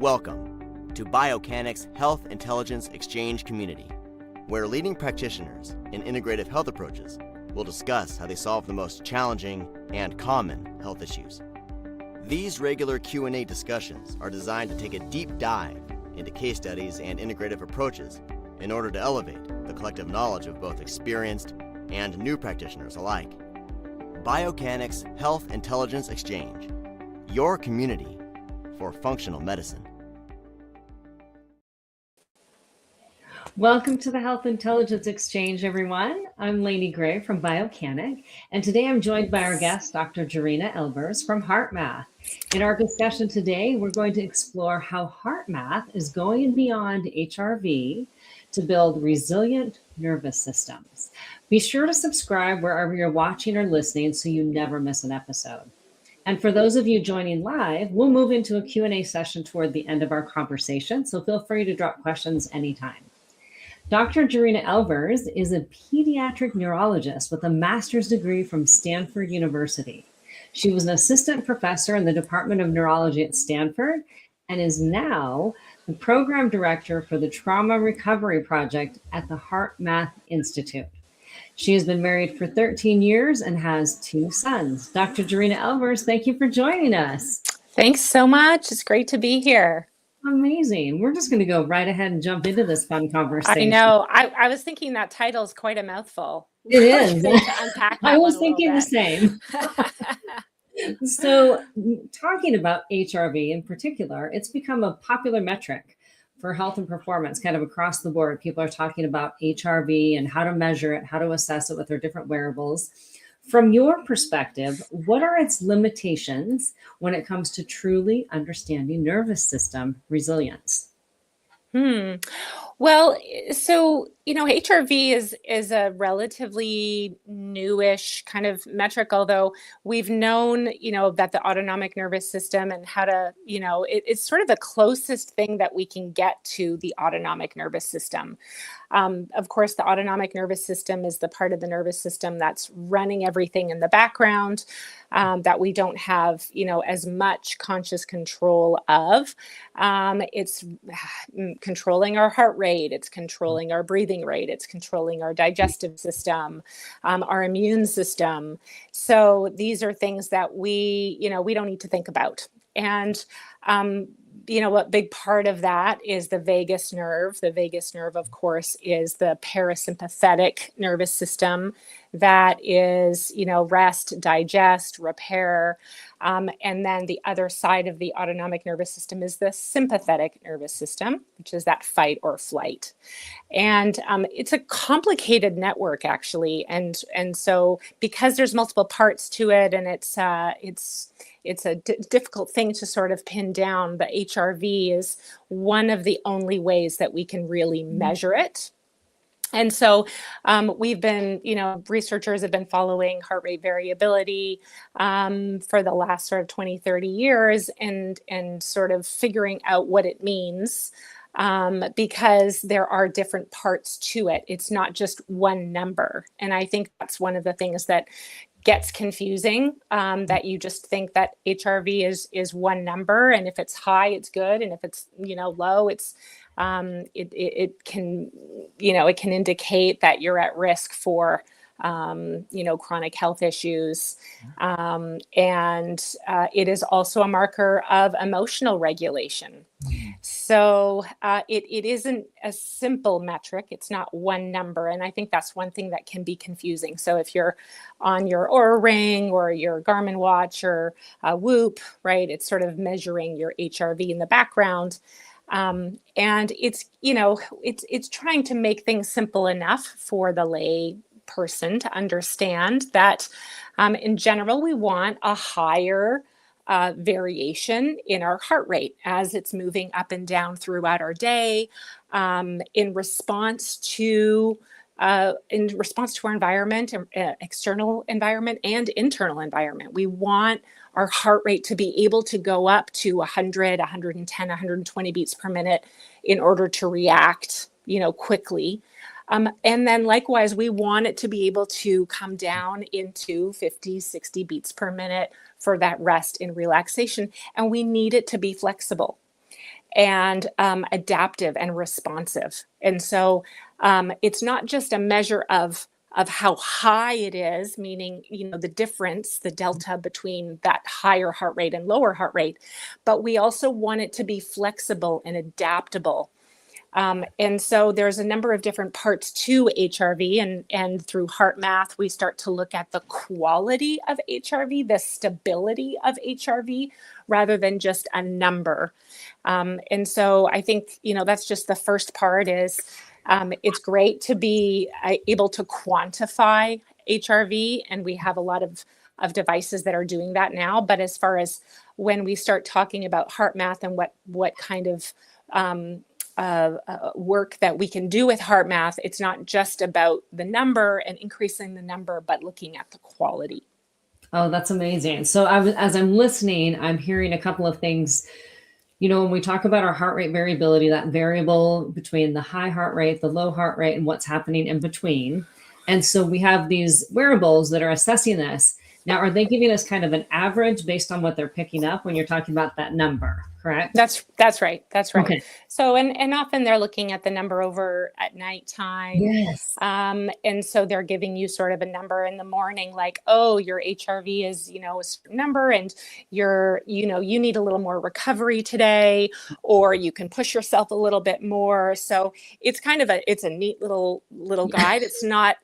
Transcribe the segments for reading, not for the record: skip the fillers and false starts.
Welcome to Biocanic's Health Intelligence Exchange community, where leading practitioners in integrative health approaches will discuss how they solve the most challenging and common health issues. These regular Q&A discussions are designed to take a deep dive into case studies and integrative approaches in order to elevate the collective knowledge of both experienced and new practitioners alike. Biocanic's Health Intelligence Exchange, your community for functional medicine. Welcome to the Health Intelligence Exchange, everyone. I'm Lainey Gray from Biocanic, and today I'm joined by our guest, Dr. Jorina Elbers from HeartMath. In our discussion today, we're going to explore how HeartMath is going beyond HRV to build resilient nervous systems. Be sure to subscribe wherever you're watching or listening so you never miss an episode. And for those of you joining live, we'll move into a Q&A session toward the end of our conversation, so feel free to drop questions anytime. Dr. Jorina Elbers is a pediatric neurologist with a master's degree from Stanford University. She was an assistant professor in the Department of Neurology at Stanford and is now the program director for the Trauma Recovery Project at the HeartMath Institute. She has been married for 13 years and has 2 sons. Dr. Jorina Elbers, thank you for joining us. Thanks so much. It's great to be here. Amazing. We're just going to go right ahead and jump into this fun conversation. I know. I was thinking that title is quite a mouthful. It is. Unpack that I was thinking the same. So talking about HRV in particular, it's become a popular metric for health and performance kind of across the board. People are talking about HRV and how to measure it, how to assess it with their different wearables. From your perspective, what are its limitations when it comes to truly understanding nervous system resilience? Well, so, HRV is a relatively newish kind of metric, although we've known, that the autonomic nervous system and how to, it's sort of the closest thing that we can get to the autonomic nervous system. Of course, the autonomic nervous system is the part of the nervous system that's running everything in the background that we don't have, as much conscious control of. It's controlling our heart rate. It's controlling our breathing rate. It's controlling our digestive system, our immune system. So these are things that we don't need to think about. And a big part of that is the vagus nerve. The vagus nerve, of course, is the parasympathetic nervous system that is, rest, digest, repair. And then the other side of the autonomic nervous system is the sympathetic nervous system, which is that fight or flight. And it's a complicated network, actually. And so because there's multiple parts to it, and it's a difficult thing to sort of pin down, the HRV is one of the only ways that we can really measure it. And so we've been, researchers have been following heart rate variability for the last sort of 20, 30 years and sort of figuring out what it means because there are different parts to it. It's not just one number. And I think that's one of the things that gets confusing, that you just think that HRV is one number, and if it's high, it's good, and if it's low, it's it can indicate that you're at risk for chronic health issues, and it is also a marker of emotional regulation. So it isn't a simple metric. It's not one number. And I think that's one thing that can be confusing. So if you're on your Oura Ring or your Garmin watch or Whoop, right, it's sort of measuring your HRV in the background. And it's trying to make things simple enough for the lay person to understand that in general, we want a higher variation in our heart rate as it's moving up and down throughout our day, in response to our environment, external environment and internal environment. We want our heart rate to be able to go up to 100, 110, 120 beats per minute in order to react, quickly. And then likewise, we want it to be able to come down into 50, 60 beats per minute for that rest and relaxation. And we need it to be flexible. and adaptive and responsive. And so it's not just a measure of how high it is, meaning, the difference, the delta between that higher heart rate and lower heart rate, but we also want it to be flexible and adaptable. And so there's a number of different parts to HRV, and through HeartMath, we start to look at the quality of HRV, the stability of HRV, rather than just a number. And so I think, that's just the first part is it's great to be able to quantify HRV, and we have a lot of devices that are doing that now. But as far as when we start talking about HeartMath and what kind of work that we can do with HeartMath, it's not just about the number and increasing the number, but looking at the quality. Oh, that's amazing. So as I'm listening, I'm hearing a couple of things. When we talk about our heart rate variability, that variable between the high heart rate, the low heart rate, and what's happening in between. And so we have these wearables that are assessing this. Now, are they giving us kind of an average based on what they're picking up when you're talking about that number, correct? That's right. That's right. Okay. So, and often they're looking at the number over at nighttime. Yes. And so they're giving you sort of a number in the morning, like, oh, your HRV is, a certain number, and you need a little more recovery today, or you can push yourself a little bit more. So it's kind of it's a neat little guide. It's not,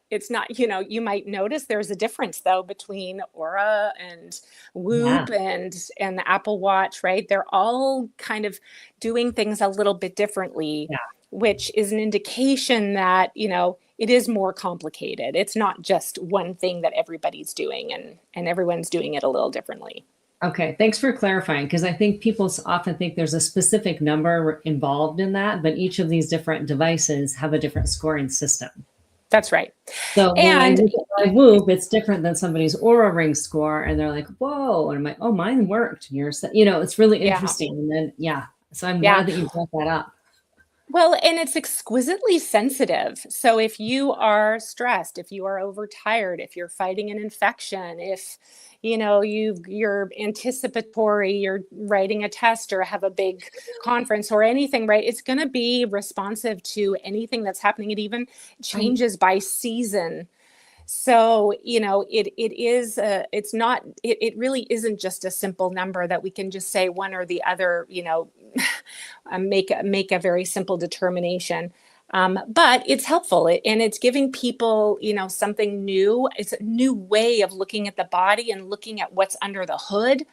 you might notice there's a difference though between Aura and Whoop and the Apple Watch, right? They're all kind of doing things a little bit differently, which is an indication that, it is more complicated. It's not just one thing that everybody's doing, and everyone's doing it a little differently. Okay, thanks for clarifying, because I think people often think there's a specific number involved in that, but each of these different devices have a different scoring system. That's right. So when I look at my Whoop, it's different than somebody's Aura Ring score, and they're like, whoa, and I'm like, oh, mine worked. It's really interesting. And then, so I'm glad that you brought that up. Well, and it's exquisitely sensitive. So if you are stressed, if you are overtired, if you're fighting an infection, if you're anticipatory, you're writing a test or have a big conference or anything, right? It's going to be responsive to anything that's happening. It even changes by season. So, it really isn't just a simple number that we can just say one or the other, make a very simple determination. But it's helpful, and it's giving people, something new. It's a new way of looking at the body and looking at what's under the hood,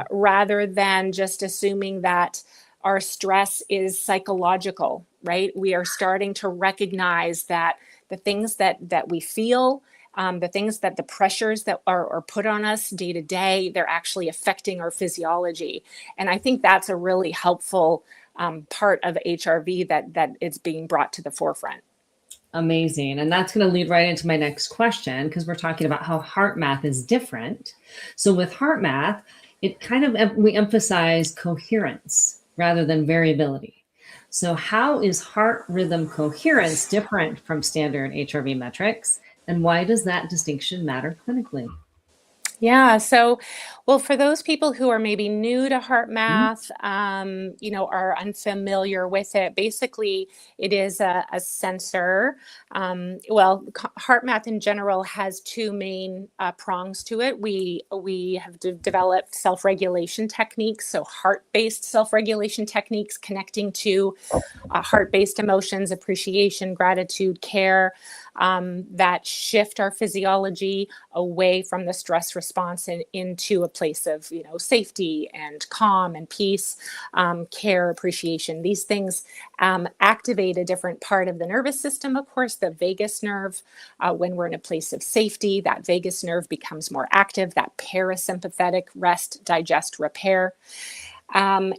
rather than just assuming that our stress is psychological, right? We are starting to recognize that the things that we feel, the pressures that are put on us day to day, they're actually affecting our physiology. And I think that's a really helpful part of HRV that it's being brought to the forefront. Amazing. And that's going to lead right into my next question, because we're talking about how HeartMath is different. So with HeartMath, we emphasize coherence rather than variability. So how is heart rhythm coherence different from standard HRV metrics? And why does that distinction matter clinically? Yeah. So, well, for those people who are maybe new to HeartMath, are unfamiliar with it, basically it is a sensor. HeartMath in general has two main prongs to it. We have developed self-regulation techniques, so heart-based self-regulation techniques connecting to heart-based emotions, appreciation, gratitude, care, that shift our physiology away from the stress response and into a place of, safety and calm and peace, care, appreciation. These things activate a different part of the nervous system. Of course, the vagus nerve, when we're in a place of safety, that vagus nerve becomes more active, that parasympathetic rest, digest, repair. And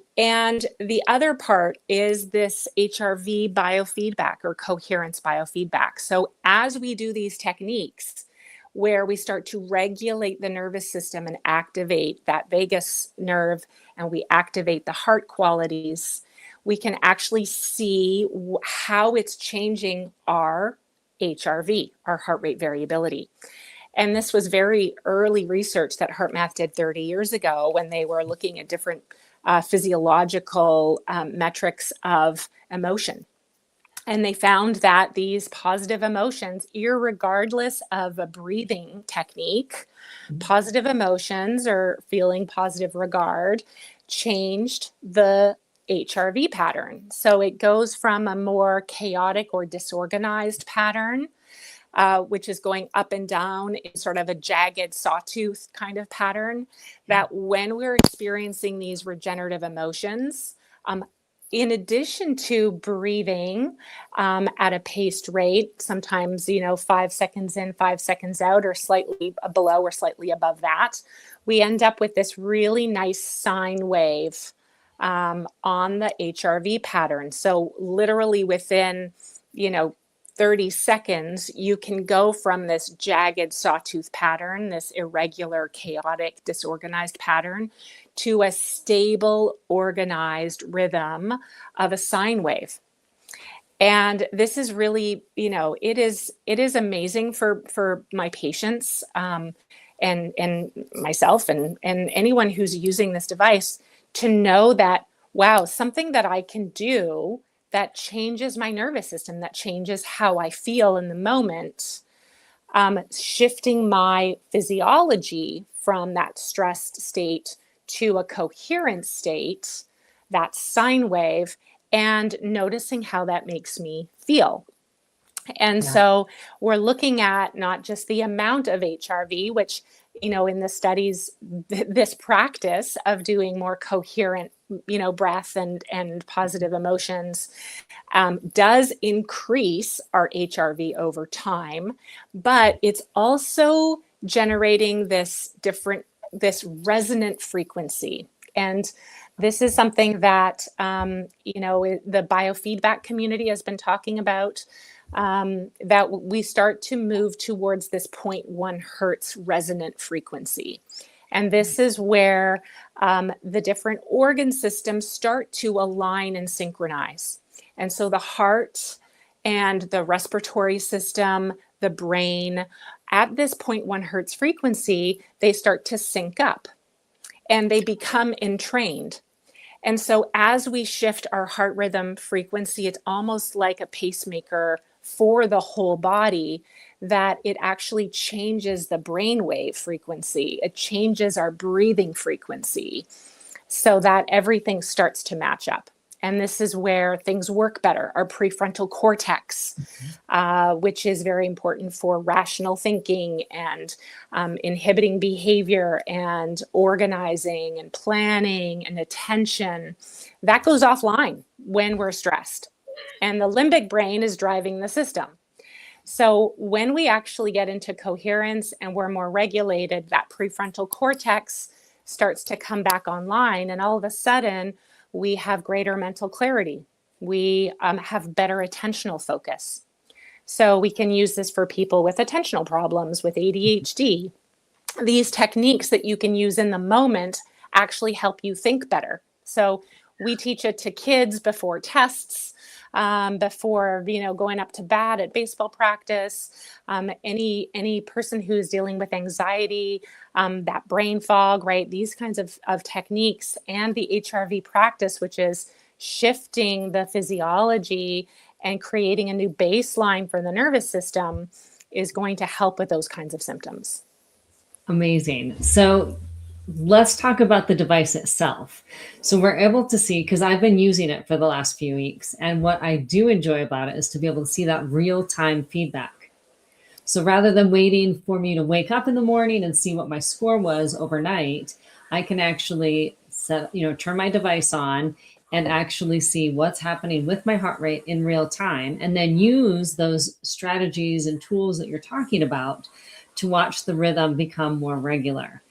the other part is this HRV biofeedback or coherence biofeedback. So as we do these techniques where we start to regulate the nervous system and activate that vagus nerve, and we activate the heart qualities, we can actually see how it's changing our HRV, our heart rate variability. And this was very early research that HeartMath did 30 years ago when they were looking at different physiological metrics of emotion. And they found that these positive emotions, irregardless of a breathing technique, positive emotions or feeling positive regard, changed the HRV pattern. So it goes from a more chaotic or disorganized pattern, which is going up and down in sort of a jagged sawtooth kind of pattern, that when we're experiencing these regenerative emotions, in addition to breathing at a paced rate, sometimes, 5 seconds in, 5 seconds out, or slightly below or slightly above that, we end up with this really nice sine wave on the HRV pattern. So literally within, 30 seconds, you can go from this jagged sawtooth pattern, this irregular, chaotic, disorganized pattern, to a stable, organized rhythm of a sine wave. And this is really, it is amazing for my patients and myself and anyone who's using this device to know that, wow, something that I can do that changes my nervous system, that changes how I feel in the moment, shifting my physiology from that stressed state to a coherent state, that sine wave, and noticing how that makes me feel. And so we're looking at not just the amount of HRV, which, in the studies, this practice of doing more coherent, breath and positive emotions does increase our HRV over time, but it's also generating this resonant frequency. And this is something that, the biofeedback community has been talking about, that we start to move towards this 0.1 hertz resonant frequency. And this is where the different organ systems start to align and synchronize. And so the heart and the respiratory system, the brain, at this 0.1 hertz frequency, they start to sync up and they become entrained. And so as we shift our heart rhythm frequency, it's almost like a pacemaker for the whole body, that it actually changes the brainwave frequency. It changes our breathing frequency so that everything starts to match up. And this is where things work better. Our prefrontal cortex, which is very important for rational thinking and inhibiting behavior and organizing and planning and attention, that goes offline when we're stressed. And the limbic brain is driving the system. So when we actually get into coherence and we're more regulated, that prefrontal cortex starts to come back online, and all of a sudden we have greater mental clarity. We have better attentional focus. So we can use this for people with attentional problems, with ADHD. These techniques that you can use in the moment actually help you think better. So we teach it to kids before tests, before going up to bat at baseball practice, any person who's dealing with anxiety, that brain fog, right? These kinds of techniques, and the HRV practice, which is shifting the physiology and creating a new baseline for the nervous system, is going to help with those kinds of symptoms. Amazing. So let's talk about the device itself. So we're able to see, because I've been using it for the last few weeks, and what I do enjoy about it is to be able to see that real-time feedback. So rather than waiting for me to wake up in the morning and see what my score was overnight, I can actually turn my device on and actually see what's happening with my heart rate in real time, and then use those strategies and tools that you're talking about to watch the rhythm become more regular.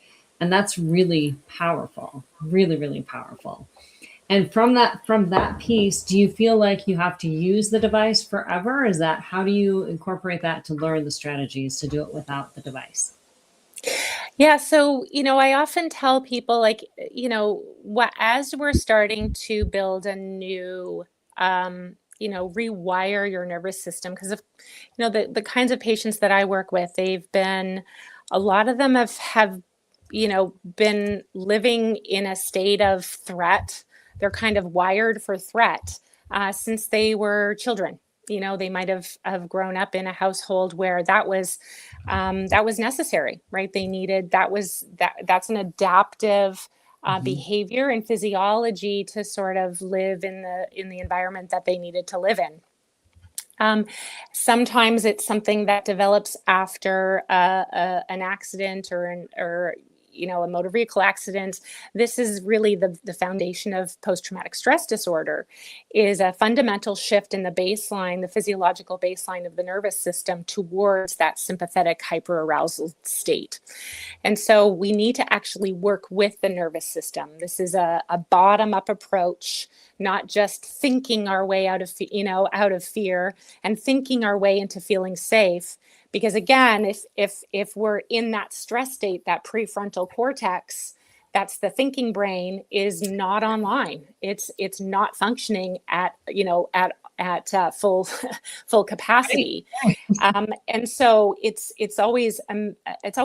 And that's really powerful, really, really powerful. And from that piece, do you feel like you have to use the device forever? Is that, how do you incorporate that to learn the strategies to do it without the device? Yeah, so, I often tell people, as we're starting to build a new, rewire your nervous system, because of, the kinds of patients that I work with, a lot of them have been living in a state of threat. They're kind of wired for threat since they were children. They might have grown up in a household where that was necessary, right? They needed that's an adaptive behavior and physiology to sort of live in the environment that they needed to live in. Sometimes it's something that develops after an accident or a motor vehicle accident. This is really the foundation of post-traumatic stress disorder, is a fundamental shift in the baseline, the physiological baseline of the nervous system towards that sympathetic hyperarousal state. And so we need to actually work with the nervous system. This is a bottom-up approach, not just thinking our way out of fear and thinking our way into feeling safe. Because again, if we're in that stress state, that prefrontal cortex, that's the thinking brain, is not online. It's not functioning at full capacity. And so it's always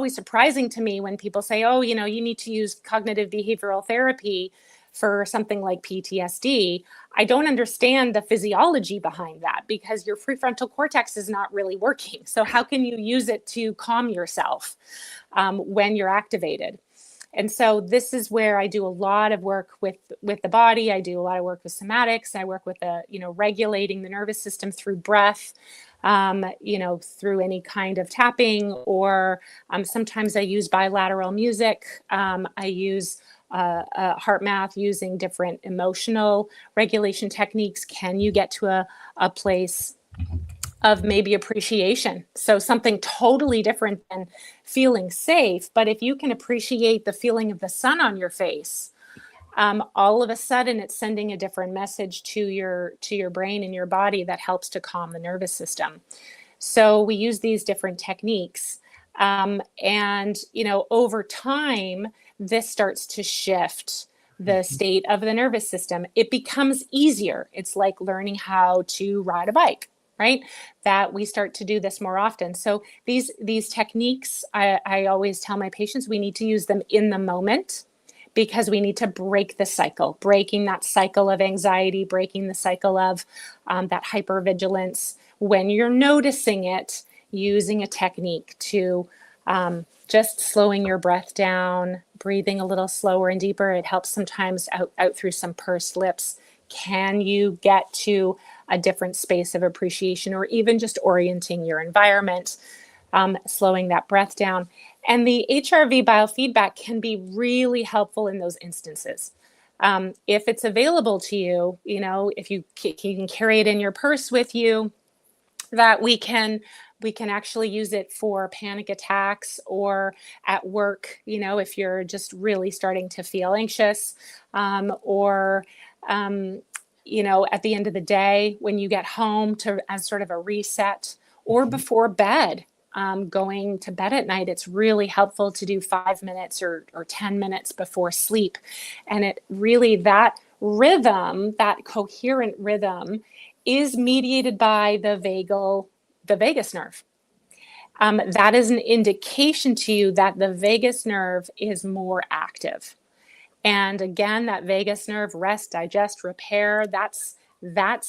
surprising to me when people say, oh, you need to use cognitive behavioral therapy for something like PTSD. I don't understand the physiology behind that, because your prefrontal cortex is not really working. So how can you use it to calm yourself when you're activated? And so this is where I do a lot of work with the body. I do a lot of work with somatics. I work with regulating the nervous system through breath, through any kind of tapping, or sometimes I use bilateral music. I use HeartMath using different emotional regulation techniques. Can you get to a place of maybe appreciation? So something totally different than feeling safe. But if you can appreciate the feeling of the sun on your face, all of a sudden it's sending a different message to your brain and your body that helps to calm the nervous system. So we use these different techniques. And over time, this starts to shift the state of the nervous system. It becomes easier. It's like learning how to ride a bike, right? That we start to do this more often. So these techniques, I always tell my patients, we need to use them in the moment, because we need to break the cycle, breaking that cycle of anxiety, breaking the cycle of that hypervigilance. When you're noticing it, using a technique to just slowing your breath down, breathing a little slower and deeper. It helps sometimes out through some pursed lips. Can you get to a different space of appreciation, or even just orienting your environment, slowing that breath down? And the HRV biofeedback can be really helpful in those instances. If it's available to you, if you can carry it in your purse with you, that we can actually use it for panic attacks, or at work, if you're just really starting to feel anxious, or at the end of the day, when you get home, as sort of a reset, or before bed, going to bed at night, it's really helpful to do 5 minutes or 10 minutes before sleep. And it really, that rhythm, that coherent rhythm, is mediated by the vagus nerve. That is an indication to you that the vagus nerve is more active. And again, that vagus nerve, rest, digest, repair, that's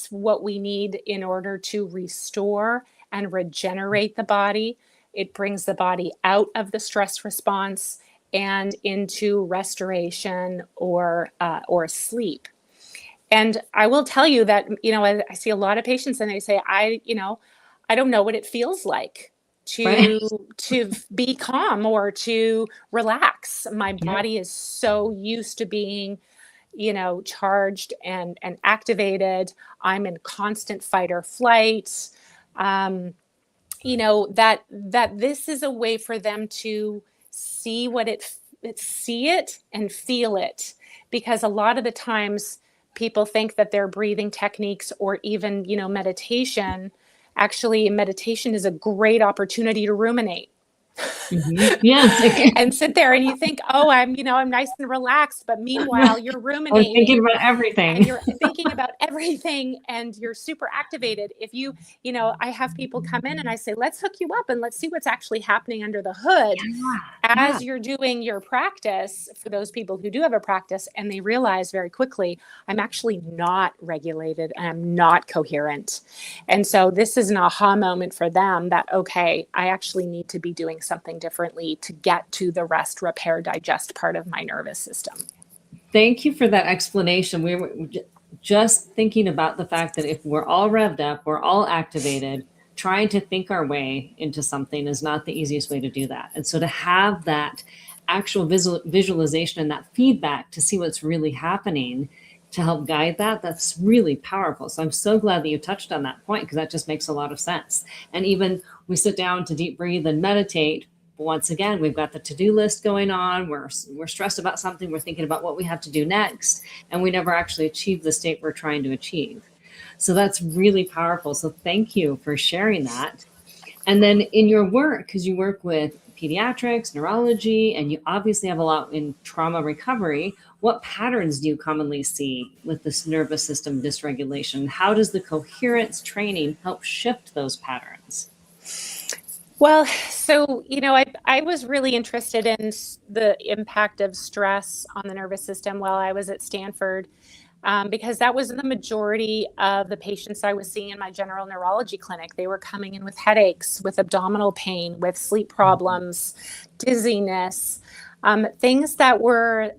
what we need in order to restore and regenerate the body. It brings the body out of the stress response and into restoration or sleep. And I will tell you that, I see a lot of patients and they say, I don't know what it feels like to be calm or to relax. My body is so used to being, charged and activated. I'm in constant fight or flight. That this is a way for them to see see it and feel it. Because a lot of the times people think that their breathing techniques or even, meditation, actually meditation is a great opportunity to ruminate. Mm-hmm. Yes. And sit there and you think, oh, I'm nice and relaxed. But meanwhile, you're ruminating. Thinking about everything. And you're thinking about everything and you're super activated. If I have people come in and I say, let's hook you up and let's see what's actually happening under the hood Yeah. as you're doing your practice, for those people who do have a practice and they realize very quickly, I'm actually not regulated and I'm not coherent. And so this is an aha moment for them that, okay, I actually need to be doing something differently to get to the rest, repair, digest part of my nervous system. Thank you for that explanation. We were just thinking about the fact that if we're all revved up, we're all activated, trying to think our way into something is not the easiest way to do that. And so to have that actual visualization and that feedback to see what's really happening to help guide that, that's really powerful. So I'm so glad that you touched on that point, because that just makes a lot of sense. And even we sit down to deep breathe and meditate. Once again, we've got the to-do list going on. We're stressed about something. We're thinking about what we have to do next, and we never actually achieve the state we're trying to achieve. So that's really powerful. So thank you for sharing that. And then in your work, because you work with pediatrics, neurology, and you obviously have a lot in trauma recovery, what patterns do you commonly see with this nervous system dysregulation? How does the coherence training help shift those patterns? Well, so, I was really interested in the impact of stress on the nervous system while I was at Stanford, because that was the majority of the patients I was seeing in my general neurology clinic. They were coming in with headaches, with abdominal pain, with sleep problems, dizziness, things that were,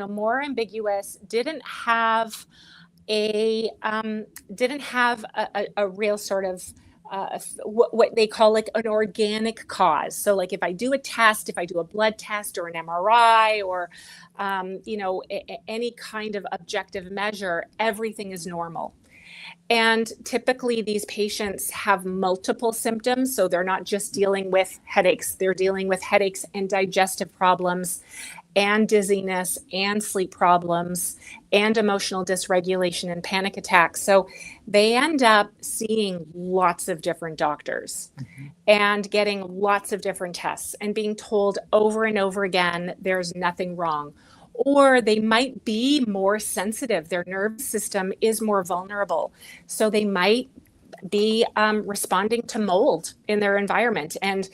more ambiguous, didn't have a real sort of what they call like an organic cause. So like if I do a blood test or an MRI or, any kind of objective measure, everything is normal. And typically these patients have multiple symptoms. So they're not just dealing with headaches, they're dealing with headaches and digestive problems and dizziness and sleep problems and emotional dysregulation and panic attacks. So they end up seeing lots of different doctors and getting lots of different tests and being told over and over again, there's nothing wrong. Or they might be more sensitive. Their nervous system is more vulnerable. So they might be responding to mold in their environment. And,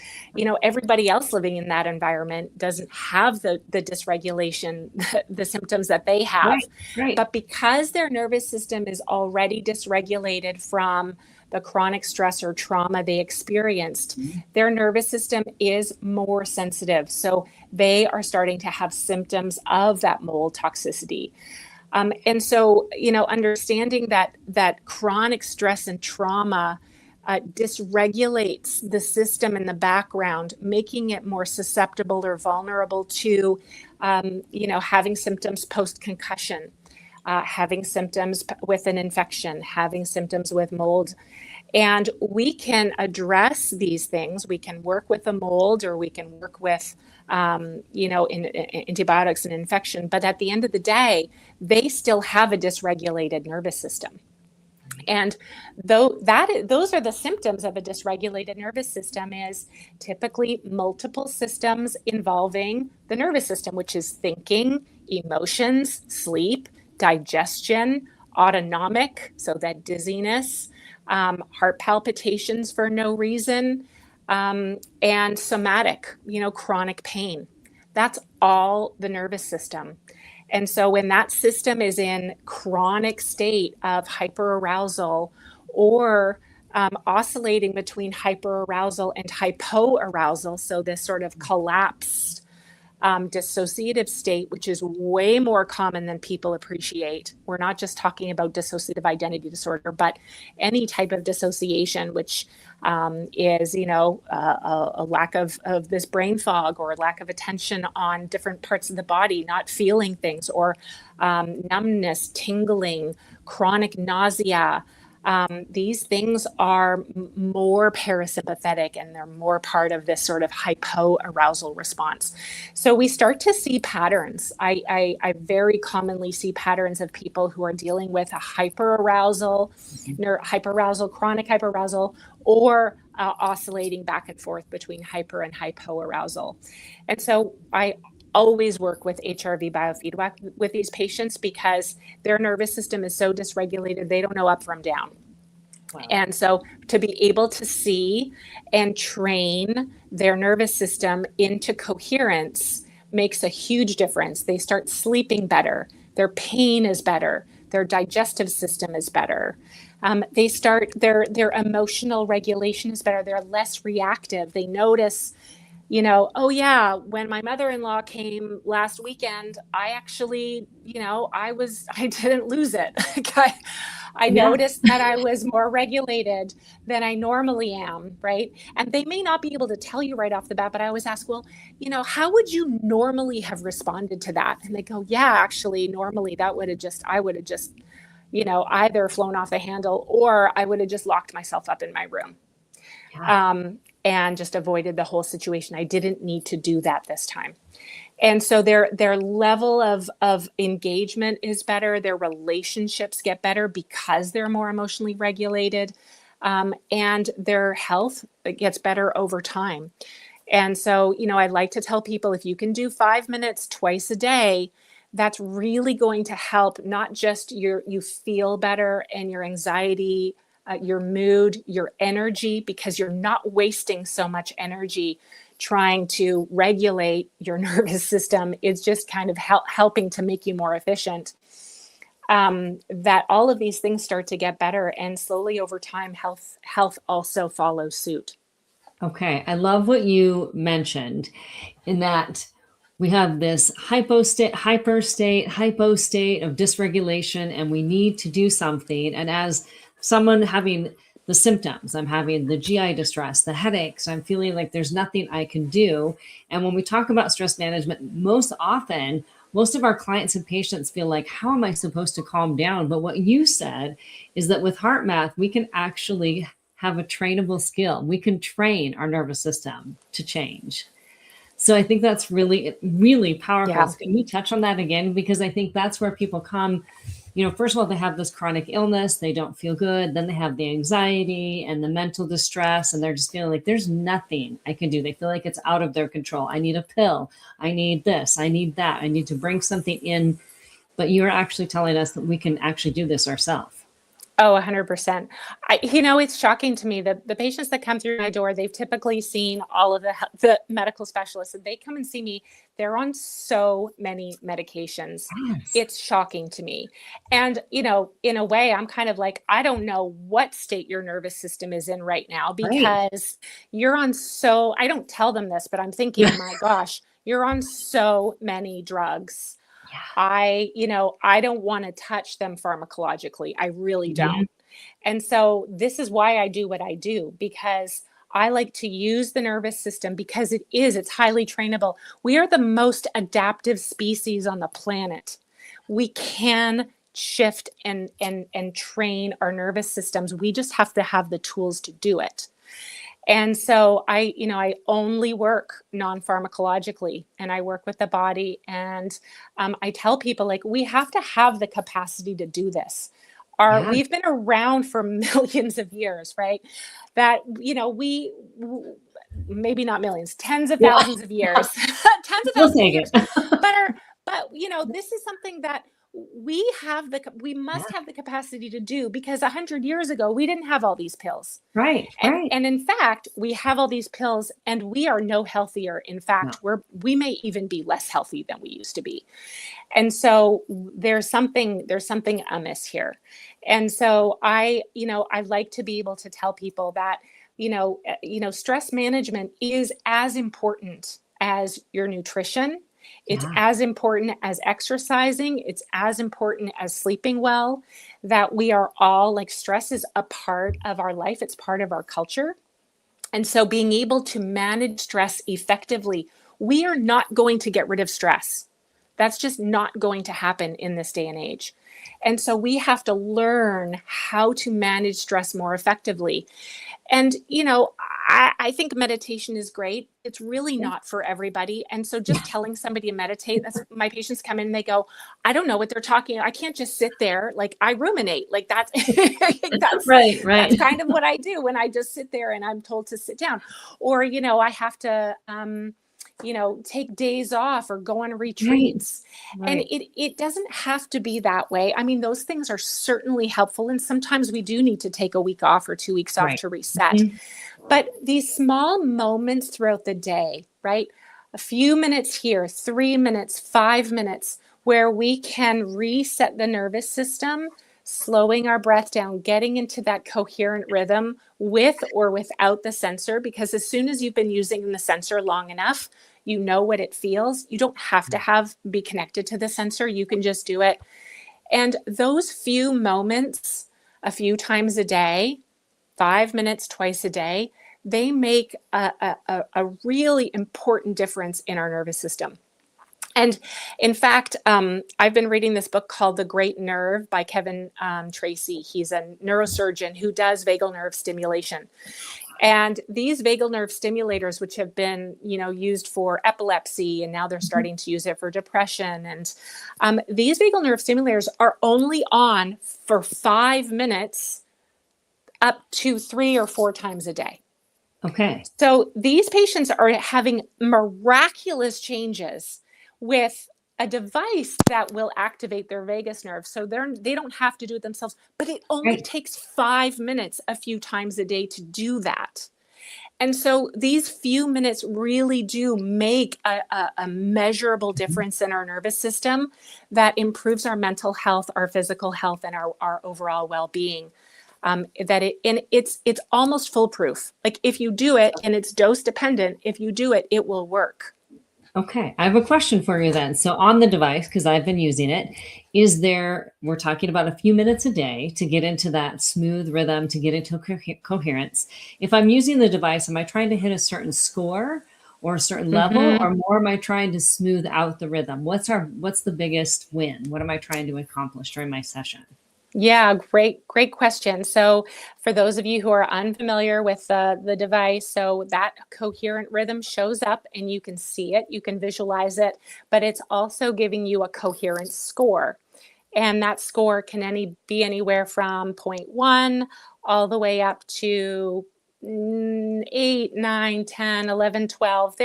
everybody else living in that environment doesn't have the dysregulation, the symptoms that they have. Right. But because their nervous system is already dysregulated from the chronic stress or trauma they experienced, their nervous system is more sensitive. So they are starting to have symptoms of that mold toxicity. And so, understanding that chronic stress and trauma dysregulates the system in the background, making it more susceptible or vulnerable to, having symptoms post-concussion, having symptoms with an infection, having symptoms with mold. And we can address these things. We can work with the mold, or we can work with, in antibiotics and infection. But at the end of the day, they still have a dysregulated nervous system. And those are the symptoms of a dysregulated nervous system, is typically multiple systems involving the nervous system, which is thinking, emotions, sleep, digestion, autonomic, so that dizziness, heart palpitations for no reason, and somatic, chronic pain. That's all the nervous system. And so when that system is in chronic state of hyperarousal or oscillating between hyperarousal and hypoarousal, so this sort of collapsed dissociative state, which is way more common than people appreciate. We're not just talking about dissociative identity disorder, but any type of dissociation, which is, a lack of this brain fog or lack of attention on different parts of the body, not feeling things, or numbness, tingling, chronic nausea. These things are more parasympathetic, and they're more part of this sort of hypoarousal response. So we start to see patterns. I very commonly see patterns of people who are dealing with a hyperarousal, chronic hyperarousal, or oscillating back and forth between hyper and hypoarousal. And so I always work with HRV biofeedback with these patients, because their nervous system is so dysregulated, they don't know up from down. Wow. And so to be able to see and train their nervous system into coherence makes a huge difference. They start sleeping better. Their pain is better. Their digestive system is better. They start their emotional regulation is better. They're less reactive. They notice, oh yeah, when my mother-in-law came last weekend, I actually, I didn't lose it. I noticed that I was more regulated than I normally am, right? And they may not be able to tell you right off the bat, but I always ask, well, how would you normally have responded to that? And they go, yeah, actually, normally I would have just, either flown off the handle, or I would have just locked myself up in my room. Yeah. And just avoided the whole situation. I didn't need to do that this time. And so their level of engagement is better. Their relationships get better because they're more emotionally regulated, and their health gets better over time. And so, I like to tell people, if you can do 5 minutes twice a day, that's really going to help not just you feel better and your anxiety, your mood, your energy, because you're not wasting so much energy trying to regulate your nervous system. It's just kind of helping to make you more efficient. That all of these things start to get better, and slowly over time, health also follows suit. Okay, I love what you mentioned in that we have this hypo state of dysregulation, and we need to do something. And as someone having the symptoms, I'm having the GI distress, the headaches, I'm feeling like there's nothing I can do. And when we talk about stress management, most often, most of our clients and patients feel like, how am I supposed to calm down? But what you said is that with HeartMath, we can actually have a trainable skill. We can train our nervous system to change. So I think that's really, really powerful. Yeah. Can we touch on that again? Because I think that's where people come, first of all, they have this chronic illness, they don't feel good. Then they have the anxiety and the mental distress, and they're just feeling like there's nothing I can do. They feel like it's out of their control. I need a pill. I need this. I need that. I need to bring something in. But you're actually telling us that we can actually do this ourselves. Oh, 100%. It's shocking to me that the patients that come through my door, they've typically seen all of the medical specialists, and they come and see me. They're on so many medications. Yes. It's shocking to me. And, in a way, I'm kind of like, I don't know what state your nervous system is in right now, because you're on I don't tell them this, but I'm thinking, my gosh, you're on so many drugs. Yeah. I don't want to touch them pharmacologically. I really don't. And so this is why I do what I do, because I like to use the nervous system, because it's highly trainable. We are the most adaptive species on the planet. We can shift and train our nervous systems. We just have to have the tools to do it. And so I only work non-pharmacologically, and I work with the body. And I tell people, like, we have to have the capacity to do this. We've been around for millions of years, right? That, we maybe not millions, tens of thousands of years, tens of thousands of years. But this is something that we must have the capacity to do, because 100 years ago, we didn't have all these pills. Right. And in fact, we have all these pills, and we are no healthier. In fact, we may even be less healthy than we used to be. And so there's something amiss here. And so I like to be able to tell people that, stress management is as important as your nutrition. It's as important as exercising. It's as important as sleeping well. That we are all, like, stress is a part of our life. It's part of our culture. And so being able to manage stress effectively, we are not going to get rid of stress. That's just not going to happen in this day and age. And so we have to learn how to manage stress more effectively. And, I think meditation is great. It's really not for everybody. And so just telling somebody to meditate, my patients come in and they go, I don't know what they're talking about. I can't just sit there. Like, I ruminate. Like, that's right. That's kind of what I do when I just sit there and I'm told to sit down. Or, I have to, take days off or go on retreats. Right. And it doesn't have to be that way. I mean, those things are certainly helpful. And sometimes we do need to take a week off or 2 weeks off Right. to reset. Mhm. But these small moments throughout the day, right? A few minutes here, 3 minutes, 5 minutes, where we can reset the nervous system, slowing our breath down, getting into that coherent rhythm with or without the sensor, because as soon as you've been using the sensor long enough, you know what it feels. You don't have to be connected to the sensor. You can just do it. And those few moments, a few times a day, 5 minutes twice a day, they make a really important difference in our nervous system. And in fact, I've been reading this book called The Great Nerve by Kevin Tracy. He's a neurosurgeon who does vagal nerve stimulation. And these vagal nerve stimulators, which have been, used for epilepsy, and now they're starting to use it for depression. And these vagal nerve stimulators are only on for 5 minutes up to 3 or 4 times a day. Okay. So these patients are having miraculous changes with a device that will activate their vagus nerve. So they don't have to do it themselves, but it only takes 5 minutes a few times a day to do that. And so these few minutes really do make a measurable difference in our nervous system that improves our mental health, our physical health, and our overall well-being. It's almost foolproof. Like if you do it, and it's dose dependent, if you do it, it will work. Okay, I have a question for you then. So on the device, because I've been using it, we're talking about a few minutes a day to get into that smooth rhythm, to get into coherence. If I'm using the device, am I trying to hit a certain score or a certain level, or more am I trying to smooth out the rhythm? What's the biggest win? What am I trying to accomplish during my session? Yeah, great question. So for those of you who are unfamiliar with the device, so that coherent rhythm shows up and you can see it, you can visualize it, but it's also giving you a coherence score. And that score can be anywhere from 0.1 all the way up to 8, 9, 10, 11, 12.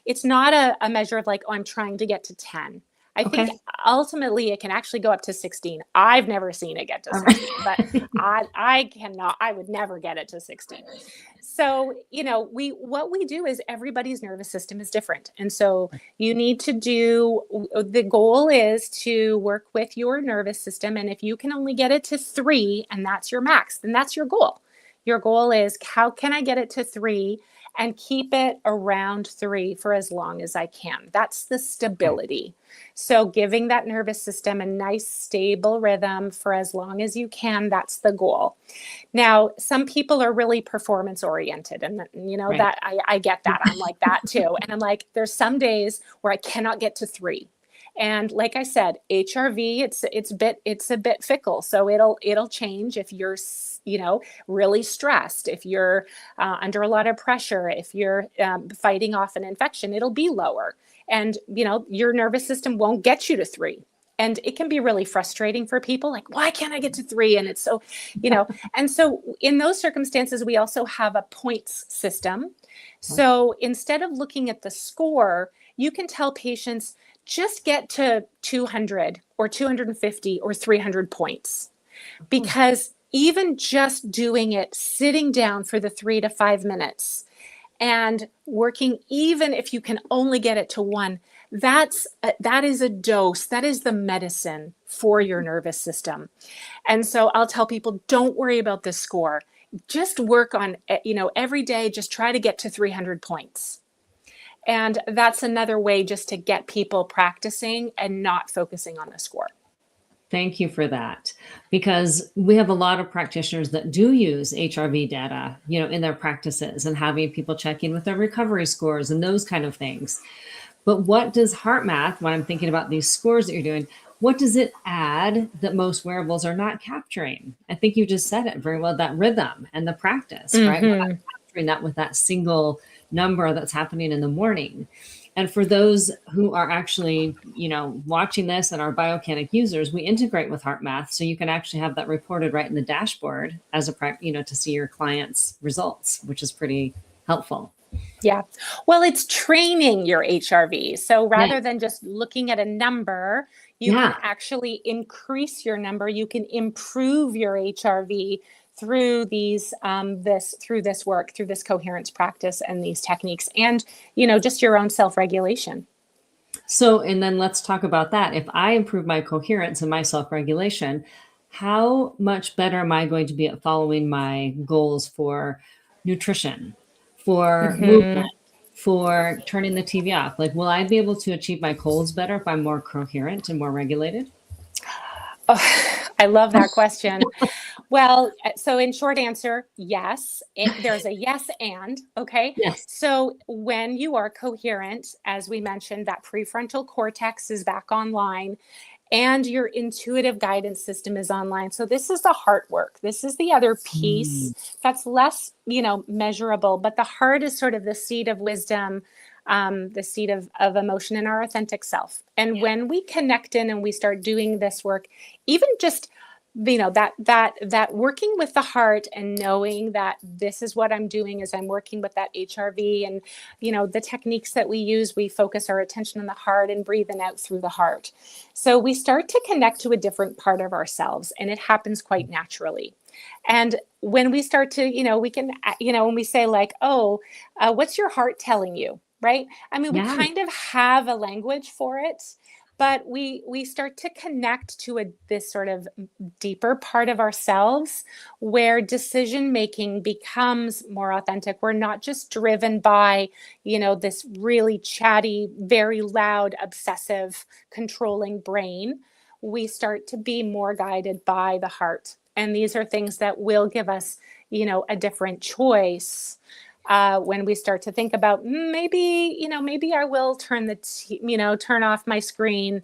It's not a measure of like, oh, I'm trying to get to 10. I think ultimately it can actually go up to 16. I've never seen it get to 16, but I would never get it to 16. So, what we do is everybody's nervous system is different. And so the goal is to work with your nervous system. And if you can only get it to 3 and that's your max, then that's your goal. Your goal is, how can I get it to 3 and keep it around 3 for as long as I can? That's the stability. So giving that nervous system a nice stable rhythm for as long as you can, that's the goal. Now, some people are really performance oriented, and that I get that. I'm like that too. And I'm like, there's some days where I cannot get to 3. And like I said, HRV, it's a bit fickle. So it'll change if you're really stressed, if you're under a lot of pressure, if you're fighting off an infection, it'll be lower. And, your nervous system won't get you to 3. And it can be really frustrating for people, like, why can't I get to 3? And it's so, and so in those circumstances, we also have a points system. So instead of looking at the score, you can tell patients, just get to 200 or 250 or 300 points, because even just doing it, sitting down for the 3 to 5 minutes and working, even if you can only get it to 1, that is a dose. That is the medicine for your nervous system. And so I'll tell people, don't worry about the score. Just work on, every day, just try to get to 300 points. And that's another way just to get people practicing and not focusing on the score. Thank you for that, because we have a lot of practitioners that do use HRV data, in their practices, and having people check in with their recovery scores and those kind of things. But what does HeartMath, when I'm thinking about these scores that you're doing, what does it add that most wearables are not capturing? I think you just said it very well, that rhythm and the practice, right? We're not capturing that with that single number that's happening in the morning. And for those who are actually, watching this and are Biocanic users, we integrate with HeartMath, so you can actually have that reported right in the dashboard as to see your clients' results, which is pretty helpful. Yeah. Well, it's training your HRV. So rather Yeah. than just looking at a number, you can actually increase your number. You can improve your HRV through this work, through this coherence practice and these techniques, and just your own self-regulation. So, and then let's talk about that. If I improve my coherence and my self-regulation, how much better am I going to be at following my goals for nutrition, for movement, for turning the TV off? Like, will I be able to achieve my goals better if I'm more coherent and more regulated? Oh, I love that question. Well, so in short answer, yes. There's a yes and, okay? Yes. So when you are coherent, as we mentioned, that prefrontal cortex is back online and your intuitive guidance system is online. So this is the heart work. This is the other piece that's less, measurable, but the heart is sort of the seat of wisdom, the seat of emotion in our authentic self. And when we connect in and we start doing this work, even just that working with the heart and knowing that this is what I'm doing as I'm working with that HRV, and the techniques that we use, we focus our attention on the heart and breathing out through the heart. So we start to connect to a different part of ourselves, and it happens quite naturally. And when we start to, we can, when we say like, oh, what's your heart telling you? Right? I mean, we kind of have a language for it, but we start to connect to this sort of deeper part of ourselves where decision making becomes more authentic. We're not just driven by, this really chatty, very loud, obsessive, controlling brain. We start to be more guided by the heart. And these are things that will give us, a different choice. When we start to think about maybe I will turn off my screen.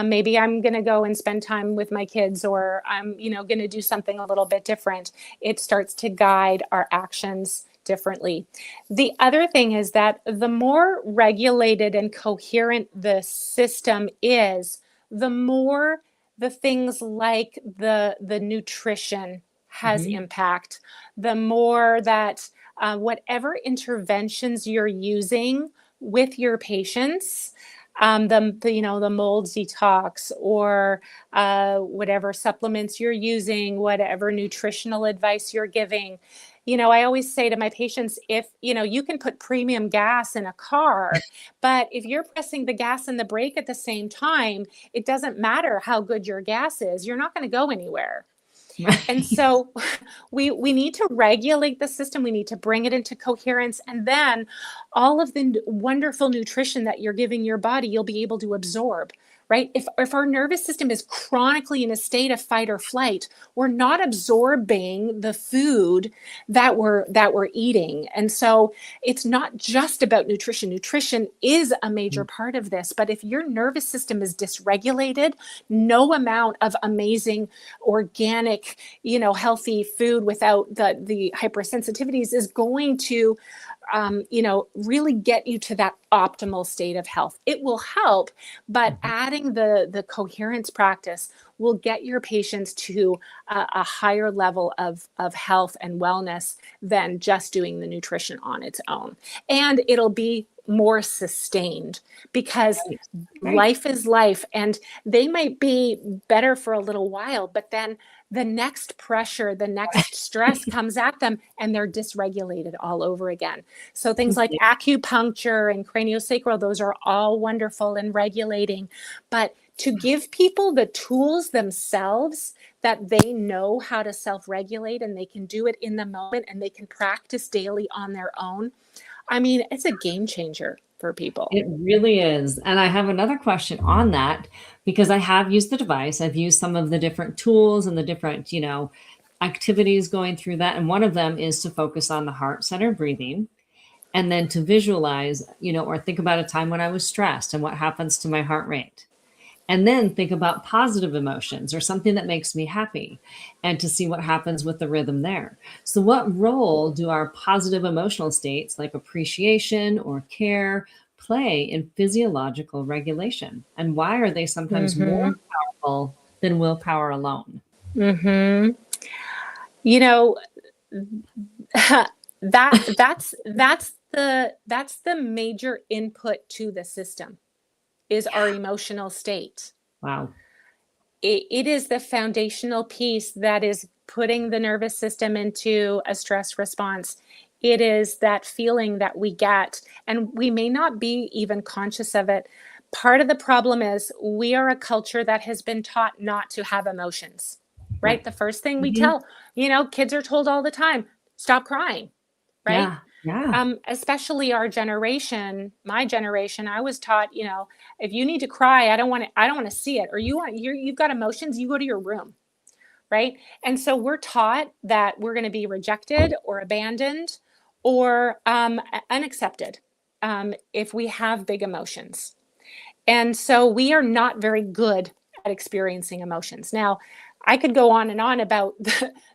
Maybe I'm going to go and spend time with my kids, or I'm, going to do something a little bit different. It starts to guide our actions differently. The other thing is that the more regulated and coherent the system is, the more the things like the nutrition has impact, the more that whatever interventions you're using with your patients, the mold detox, or whatever supplements you're using, whatever nutritional advice you're giving. I always say to my patients, if, you can put premium gas in a car, but if you're pressing the gas and the brake at the same time, it doesn't matter how good your gas is, you're not going to go anywhere. And so we need to regulate the system. We need to bring it into coherence. And then all of the wonderful nutrition that you're giving your body, you'll be able to absorb, right? If our nervous system is chronically in a state of fight or flight, we're not absorbing the food that we're eating. And so it's not just about nutrition. Nutrition is a major part of this, but if your nervous system is dysregulated, no amount of amazing organic, healthy food without the hypersensitivities is going to really get you to that optimal state of health. It will help, but adding the coherence practice will get your patients to a higher level of health and wellness than just doing the nutrition on its own. And it'll be more sustained, because life is life, and they might be better for a little while, but then the next pressure, the next stress comes at them, and they're dysregulated all over again. So things like acupuncture and craniosacral, those are all wonderful and regulating, but to give people the tools themselves that they know how to self-regulate, and they can do it in the moment, and they can practice daily on their own. I mean, it's a game changer for people. It really is. And I have another question on that, because I have used the device. I've used some of the different tools and the different, activities going through that. And one of them is to focus on the heart-centered breathing, and then to visualize, or think about a time when I was stressed and what happens to my heart rate. And then think about positive emotions or something that makes me happy, and to see what happens with the rhythm there. So what role do our positive emotional states like appreciation or care play in physiological regulation? And why are they sometimes more powerful than willpower alone? That's the major input to the system, is our emotional state. Wow. It is the foundational piece that is putting the nervous system into a stress response. It is that feeling that we get, and we may not be even conscious of it. Part of the problem is we are a culture that has been taught not to have emotions, right? The first thing we tell, kids are told all the time, stop crying, right? Yeah. Especially our generation, my generation, I was taught, if you need to cry, I don't want to see it, or you've got emotions, you go to your room, right? And so we're taught that we're going to be rejected or abandoned or unaccepted if we have big emotions. And so we are not very good at experiencing emotions. Now, I could go on and on about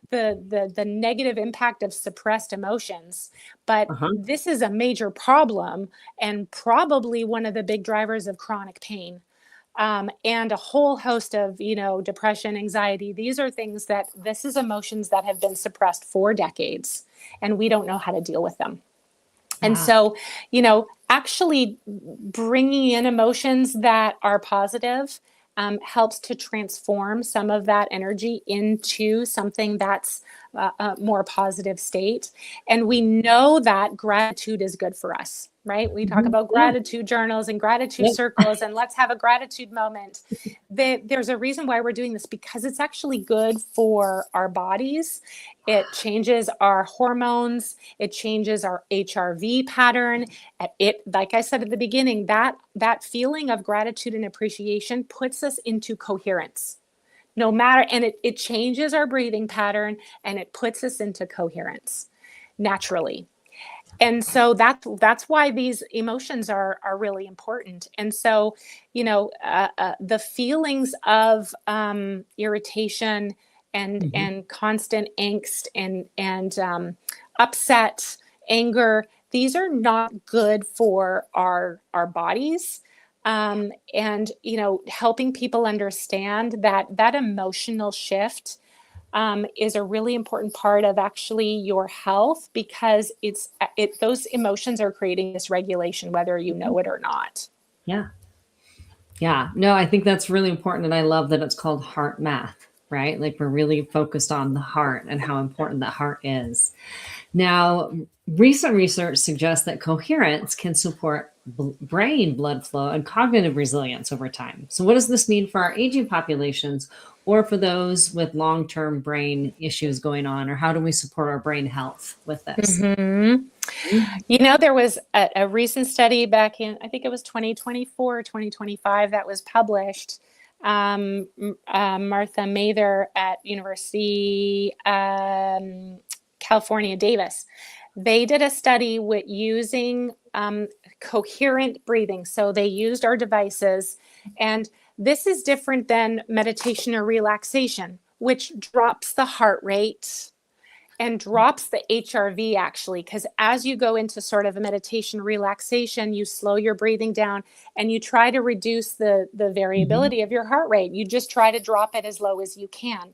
the negative impact of suppressed emotions, but this is a major problem and probably one of the big drivers of chronic pain. And a whole host of, depression, anxiety. These are things this is emotions that have been suppressed for decades, and we don't know how to deal with them. And so, actually bringing in emotions that are positive helps to transform some of that energy into something that's a more positive state. And we know that gratitude is good for us, right? We talk about gratitude journals and gratitude circles, and let's have a gratitude moment. There's a reason why we're doing this, because it's actually good for our bodies. It changes our hormones. It changes our HRV pattern. Like I said at the beginning, that feeling of gratitude and appreciation puts us into coherence. No matter, and it changes our breathing pattern, and it puts us into coherence naturally. And so that's why these emotions are really important. And so, the feelings of irritation and constant angst and upset, anger, these are not good for our bodies. And helping people understand that emotional shift is a really important part of actually your health, because those emotions are creating dysregulation, whether you know it or not. Yeah. No, I think that's really important. And I love that it's called HeartMath, right? Like, we're really focused on the heart and how important the heart is. Now, recent research suggests that coherence can support brain blood flow and cognitive resilience over time. So what does this mean for our aging populations, or for those with long-term brain issues going on, or how do we support our brain health with this? There was a recent study back in, I think it was 2024 or 2025, that was published. Martha Mather at University California, Davis. They did a study with using coherent breathing. So they used our devices, and this is different than meditation or relaxation, which drops the heart rate and drops the HRV, actually, because as you go into sort of a meditation relaxation, you slow your breathing down and you try to reduce the variability of your heart rate. You just try to drop it as low as you can.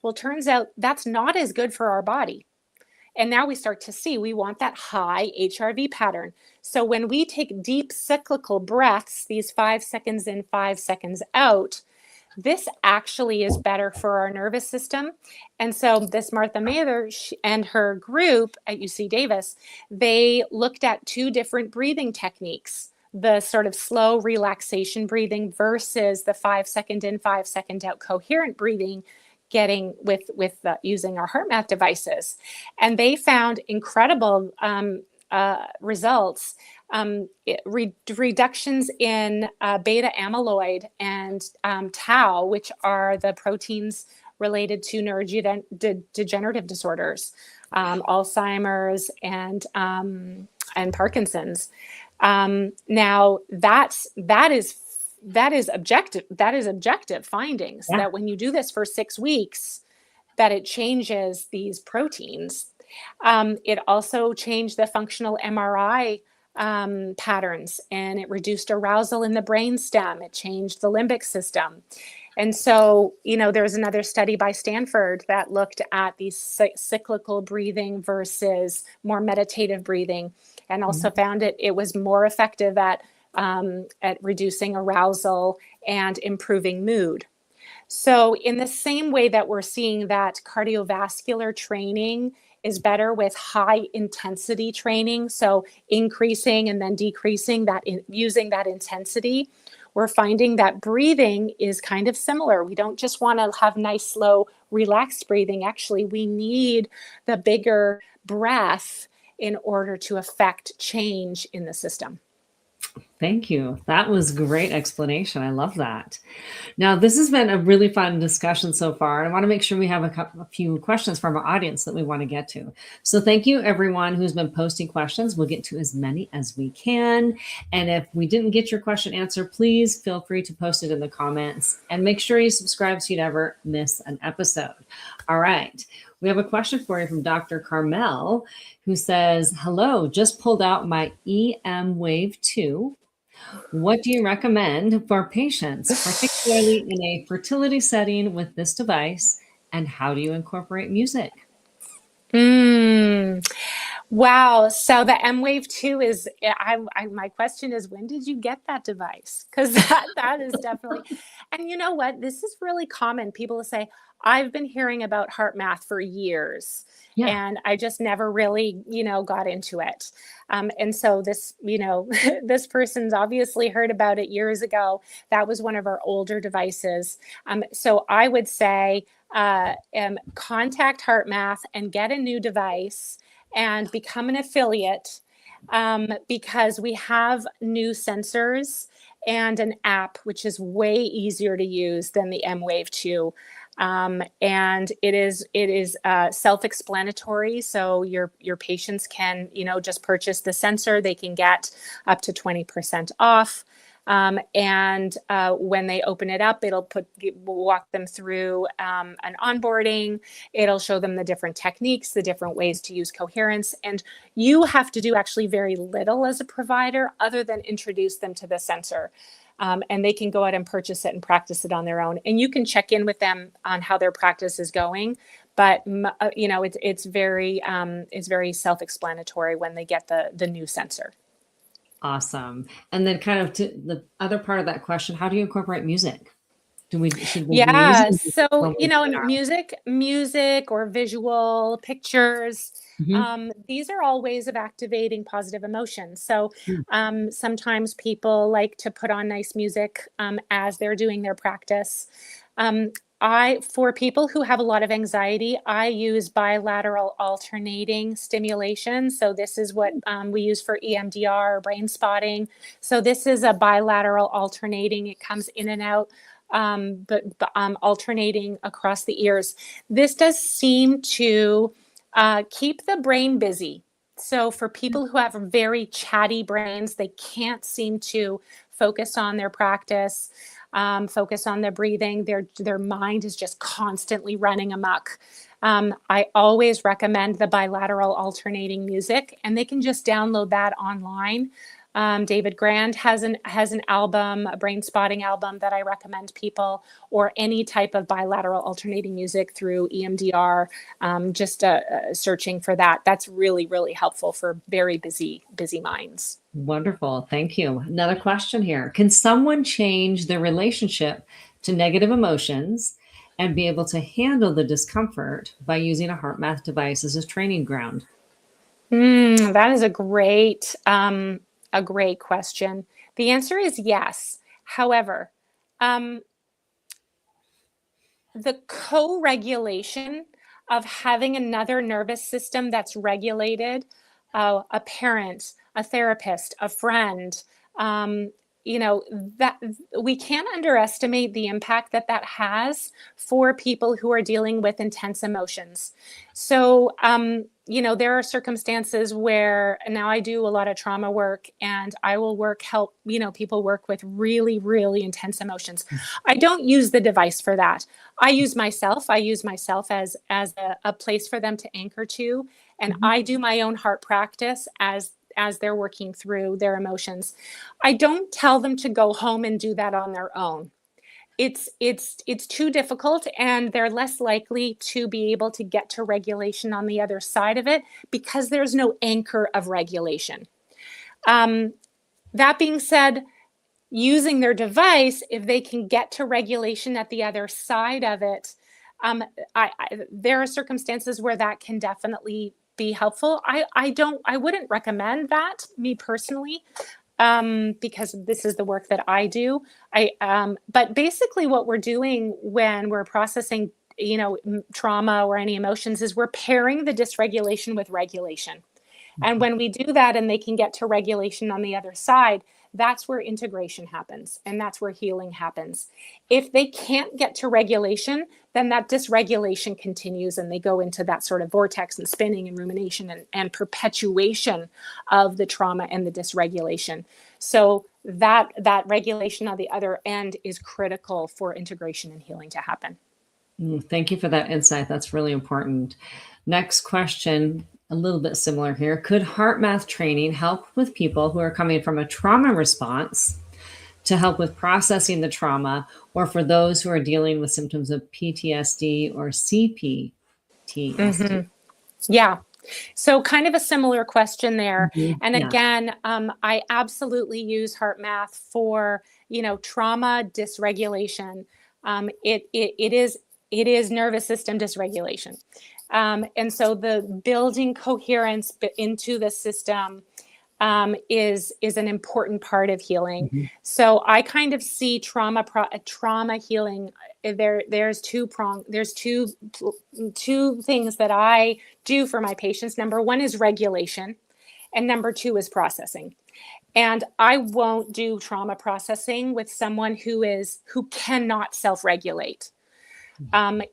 Well, it turns out that's not as good for our body. And now we start to see we want that high HRV pattern. So when we take deep cyclical breaths, these 5 seconds in, 5 seconds out, this actually is better for our nervous system. And so this Martha Mather and her group at UC Davis, they looked at 2 different breathing techniques, the sort of slow relaxation breathing versus the 5 second in, 5 second out coherent breathing, getting with using our HeartMath devices. And they found incredible results, reductions in beta amyloid and tau, which are the proteins related to neurodegenerative disorders, Alzheimer's and Parkinson's. Now that is objective findings, that when you do this for 6 weeks, that it changes these proteins. It also changed the functional MRI patterns, and it reduced arousal in the brainstem. It changed the limbic system. And so, there's another study by Stanford that looked at these cyclical breathing versus more meditative breathing. and also found it was more effective at reducing arousal and improving mood. So in the same way that we're seeing that cardiovascular training is better with high intensity training, so increasing and then decreasing that, using that intensity, we're finding that breathing is kind of similar. We don't just want to have nice, slow, relaxed breathing. Actually, we need the bigger breath in order to affect change in the system. Thank you. That was great explanation. I love that. Now, this has been a really fun discussion so far. I want to make sure we have a few questions from our audience that we want to get to. So thank you, everyone who's been posting questions. We'll get to as many as we can. And if we didn't get your question answered, please feel free to post it in the comments. And make sure you subscribe so you never miss an episode. All right. We have a question for you from Dr. Carmel, who says, hello, just pulled out my EM Wave 2. What do you recommend for patients, particularly in a fertility setting with this device? And how do you incorporate music? Wow. So the M-Wave 2 is, my question is, when did you get that device? Because that is definitely, and you know what? This is really common. People say, I've been hearing about HeartMath for years. Yeah. And I just never really, got into it. And so this, this person's obviously heard about it years ago. That was one of our older devices. So I would say contact HeartMath and get a new device and become an affiliate, because we have new sensors and an app, which is way easier to use than the M-Wave 2. And it is self-explanatory. So your patients can, just purchase the sensor. They can get up to 20% off. And when they open it up, it'll walk them through an onboarding. It'll show them the different techniques, the different ways to use Coherence. And you have to do actually very little as a provider other than introduce them to the sensor. And they can go out and purchase it and practice it on their own. And you can check in with them on how their practice is going. But it's very self-explanatory when they get the new sensor. Awesome. And then kind of to the other part of that question, how do you incorporate music? Should we yeah. So, music or visual pictures, these are all ways of activating positive emotions. So sometimes people like to put on nice music as they're doing their practice. For people who have a lot of anxiety, I use bilateral alternating stimulation. So this is what we use for EMDR or brain spotting. So this is a bilateral alternating. It comes in and out, but alternating across the ears. This does seem to keep the brain busy. So for people who have very chatty brains, they can't seem to focus on their practice. Focus on their breathing. Their mind is just constantly running amok. I always recommend the bilateral alternating music, and they can just download that online. David Grand has an album, a brain spotting album that I recommend people, or any type of bilateral alternating music through EMDR. Just searching for that. That's really, really helpful for very busy minds. Wonderful. Thank you. Another question here. Can someone change their relationship to negative emotions and be able to handle the discomfort by using a HeartMath device as a training ground? That is a great question. The answer is yes. However, the co-regulation of having another nervous system that's regulated, a parent, a therapist, a friend, that we can't underestimate the impact that has for people who are dealing with intense emotions. So, there are circumstances where now I do a lot of trauma work, and I will help people work with really, really intense emotions. I don't use the device for that. I use myself as a place for them to anchor to. And I do my own heart practice as they're working through their emotions. I don't tell them to go home and do that on their own. It's too difficult, and they're less likely to be able to get to regulation on the other side of it because there's no anchor of regulation. That being said, using their device, if they can get to regulation at the other side of it, there are circumstances where that can definitely be helpful. I wouldn't recommend that, me personally, because this is the work that I do. But basically what we're doing when we're processing, trauma or any emotions is we're pairing the dysregulation with regulation. And when we do that and they can get to regulation on the other side, that's where integration happens and that's where healing happens. If they can't get to regulation, then that dysregulation continues and they go into that sort of vortex and spinning and rumination and perpetuation of the trauma and the dysregulation. So that regulation on the other end is critical for integration and healing to happen. Thank you for that insight. That's really important. Next question, a little bit similar here. Could HeartMath training help with people who are coming from a trauma response to help with processing the trauma, or for those who are dealing with symptoms of PTSD or CPTSD? Mm-hmm. Yeah. So kind of a similar question there. Mm-hmm. And again, I absolutely use HeartMath for, trauma dysregulation. It is nervous system dysregulation. And so the building coherence into the system is an important part of healing. Mm-hmm. So I kind of see trauma healing. There's two things that I do for my patients. Number one is regulation, and number two is processing. And I won't do trauma processing with someone who cannot self-regulate. I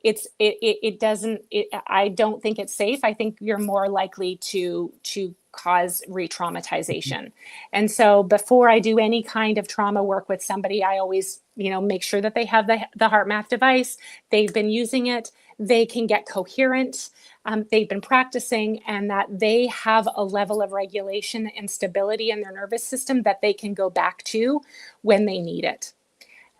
don't think it's safe. I think you're more likely to cause re-traumatization. And so before I do any kind of trauma work with somebody, I always, make sure that they have the HeartMath device. They've been using it. They can get coherent. They've been practicing, and that they have a level of regulation and stability in their nervous system that they can go back to when they need it.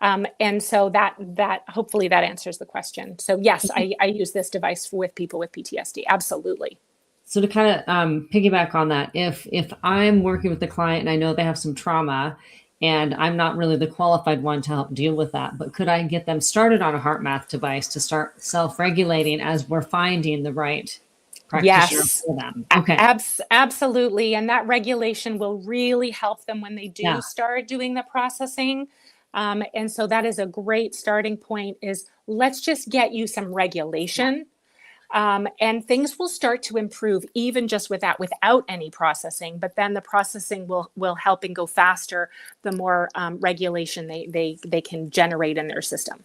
And so that hopefully that answers the question. So yes, I use this device with people with PTSD. Absolutely. So to kind of piggyback on that, if I'm working with the client and I know they have some trauma and I'm not really the qualified one to help deal with that, but could I get them started on a HeartMath device to start self-regulating as we're finding the right practitioner for them? Okay. Absolutely. And that regulation will really help them when they do start doing the processing. And so that is a great starting point, is let's just get you some regulation. And things will start to improve even just with that, without any processing. But then the processing will help and go faster the more regulation they can generate in their system.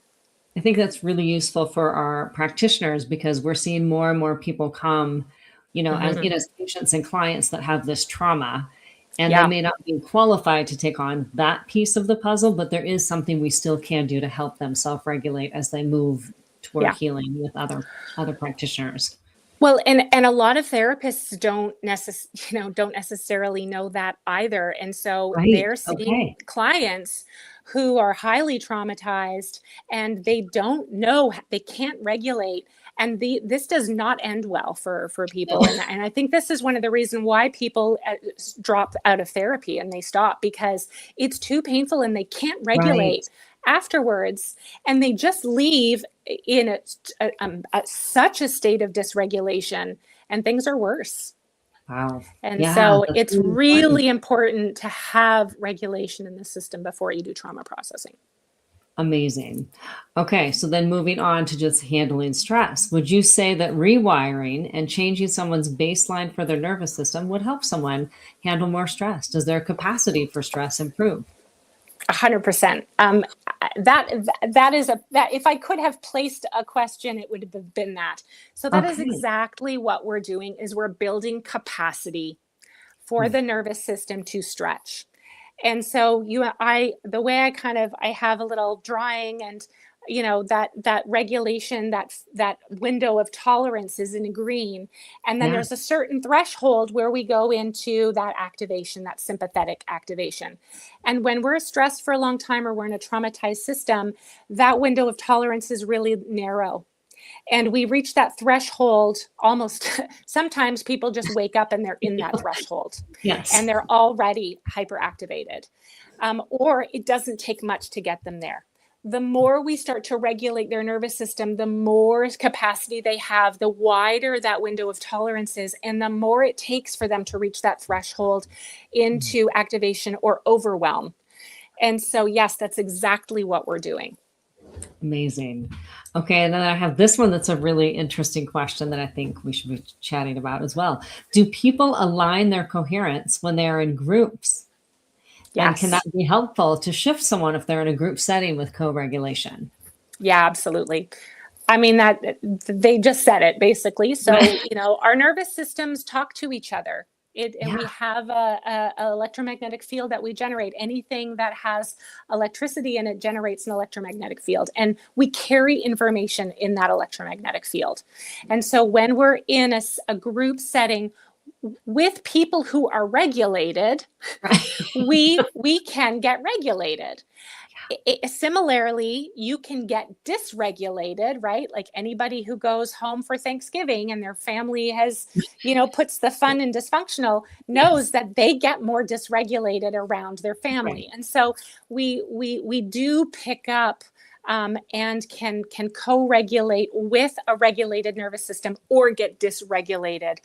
I think that's really useful for our practitioners, because we're seeing more and more people come, as patients and clients that have this trauma. And they may not be qualified to take on that piece of the puzzle, but there is something we still can do to help them self-regulate as they move toward healing with other practitioners. Well, and a lot of therapists don't necessarily know that either. And so they're seeing clients who are highly traumatized and they don't know, they can't regulate. And this does not end well for people. And I think this is one of the reasons why people drop out of therapy and they stop, because it's too painful and they can't regulate afterwards. And they just leave in such a state of dysregulation, and things are worse. Wow. And so it's really important to have regulation in the system before you do trauma processing. Amazing. Okay, so then moving on to just handling stress. Would you say that rewiring and changing someone's baseline for their nervous system would help someone handle more stress? Does their capacity for stress improve? 100%. That is if I could have placed a question, it would have been that. So that is exactly what we're doing, is we're building capacity for the nervous system to stretch. And so I have a little drawing, and that regulation, that window of tolerance is in green. And then there's a certain threshold where we go into that activation, that sympathetic activation. And when we're stressed for a long time, or we're in a traumatized system, that window of tolerance is really narrow. And we reach that threshold almost, sometimes people just wake up and they're in that threshold. Yes. And they're already hyperactivated. Or it doesn't take much to get them there. The more we start to regulate their nervous system, the more capacity they have, the wider that window of tolerance is, and the more it takes for them to reach that threshold into activation or overwhelm. And so, yes, that's exactly what we're doing. Amazing. Okay, and then I have this one that's a really interesting question that I think we should be chatting about as well. Do people align their coherence when they are in groups? Yes. And can that be helpful to shift someone if they're in a group setting with co-regulation? Yeah, absolutely. I mean, that they just said it basically. So, our nervous systems talk to each other. And we have a electromagnetic field that we generate. Anything that has electricity in it generates an electromagnetic field. And we carry information in that electromagnetic field. And so when we're in a group setting with people who are regulated, we can get regulated. Similarly, you can get dysregulated, right? Like anybody who goes home for Thanksgiving and their family has, puts the fun in dysfunctional, knows that they get more dysregulated around their family. And so we do pick up and can co-regulate with a regulated nervous system or get dysregulated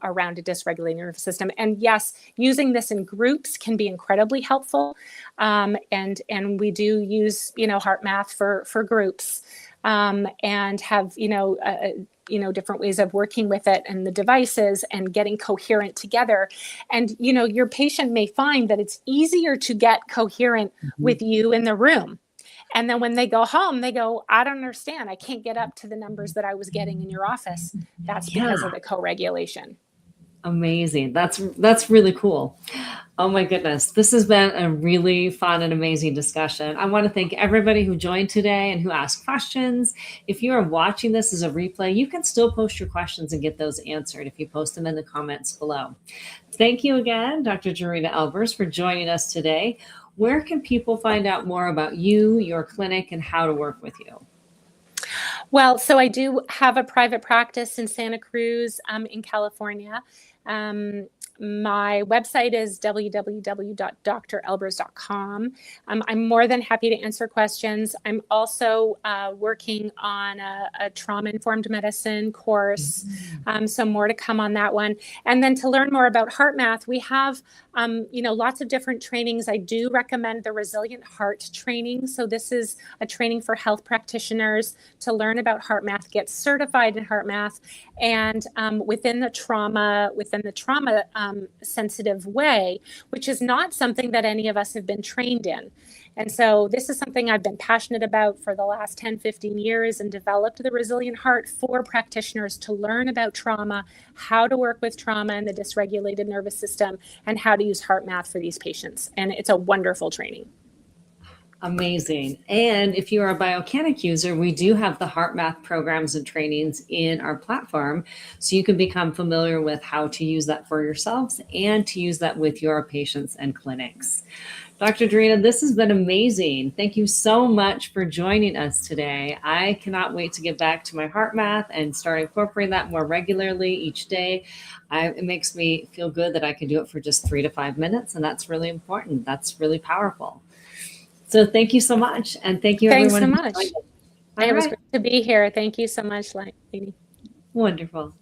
around a dysregulated nervous system. And yes, using this in groups can be incredibly helpful. And we do use, HeartMath for groups and have, different ways of working with it and the devices and getting coherent together. And, your patient may find that it's easier to get coherent with you in the room. And then when they go home, they go, I don't understand. I can't get up to the numbers that I was getting in your office. That's because of the co-regulation. Amazing. That's really cool. Oh my goodness. This has been a really fun and amazing discussion. I want to thank everybody who joined today and who asked questions. If you are watching this as a replay, you can still post your questions and get those answered if you post them in the comments below. Thank you again, Dr. Jorina Elbers, for joining us today. Where can people find out more about you, your clinic, and how to work with you? Well, so I do have a private practice in Santa Cruz in California. My website is www.drelbers.com. I'm more than happy to answer questions. I'm also working on a trauma-informed medicine course, so more to come on that one. And then to learn more about HeartMath, we have lots of different trainings. I do recommend the Resilient Heart training. So this is a training for health practitioners to learn about HeartMath, get certified in HeartMath, and within the trauma sensitive way, which is not something that any of us have been trained in. And so this is something I've been passionate about for the last 10, 15 years and developed the Resilient Heart for practitioners to learn about trauma, how to work with trauma and the dysregulated nervous system, and how to use HeartMath for these patients. And it's a wonderful training. Amazing. And if you are a Biocanic user, we do have the HeartMath programs and trainings in our platform. So you can become familiar with how to use that for yourselves and to use that with your patients and clinics. Dr. Jorina, this has been amazing. Thank you so much for joining us today. I cannot wait to get back to my HeartMath and start incorporating that more regularly each day. It makes me feel good that I can do it for just 3 to 5 minutes. And that's really important. That's really powerful. So thank you so much. And thank you, Thanks everyone. Thanks so much. It was great to be here. Thank you so much, Lainey. Wonderful.